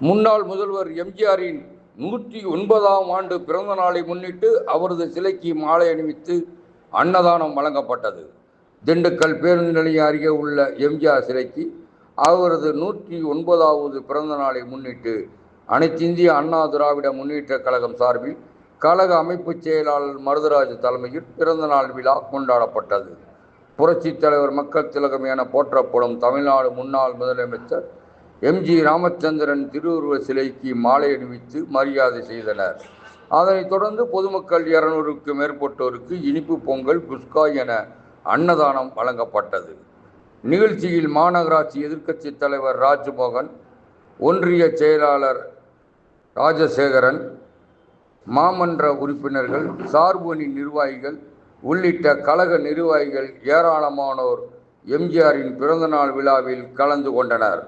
முன்னாள் முதல்வர் எம்ஜிஆரின் 109ஆம் ஆண்டு பிறந்த நாளை முன்னிட்டு அவரது சிலைக்கு மாலை அணிவித்து அன்னதானம் வழங்கப்பட்டது. திண்டுக்கல் பேருந்து நிலையம் அருகே உள்ள எம்ஜிஆர் சிலைக்கு அவரது 109வது பிறந்த நாளை முன்னிட்டு அனைத்திந்திய அண்ணா திராவிட முன்னேற்ற கழகம் சார்பில் கழக அமைப்பு செயலாளர் மருதராஜ் தலைமையில் பிறந்தநாள் விழா கொண்டாடப்பட்டது. புரட்சி தலைவர் மக்கள் திலகம் என போற்றப்படும் தமிழ்நாடு முன்னாள் முதலமைச்சர் எம்.ஜி. ராமச்சந்திரன் திருவுருவ சிலைக்கு மாலை அணிவித்து மரியாதை செய்தனர். அதனைத் தொடர்ந்து பொதுமக்கள் 200க்கும் மேற்பட்டோருக்கு இனிப்பு பொங்கல், குஸ்கா என அன்னதானம் வழங்கப்பட்டது. நிகழ்ச்சியில் மாநகராட்சி எதிர்க்கட்சி தலைவர் ராஜ்மோகன், ஒன்றிய செயலாளர் ராஜசேகரன், மாமன்ற உறுப்பினர்கள், சார்பு நிர்வாகிகள் உள்ளிட்ட கழக நிர்வாகிகள் ஏராளமானோர் எம்ஜிஆரின் பிறந்தநாள் விழாவில் கலந்து கொண்டனர்.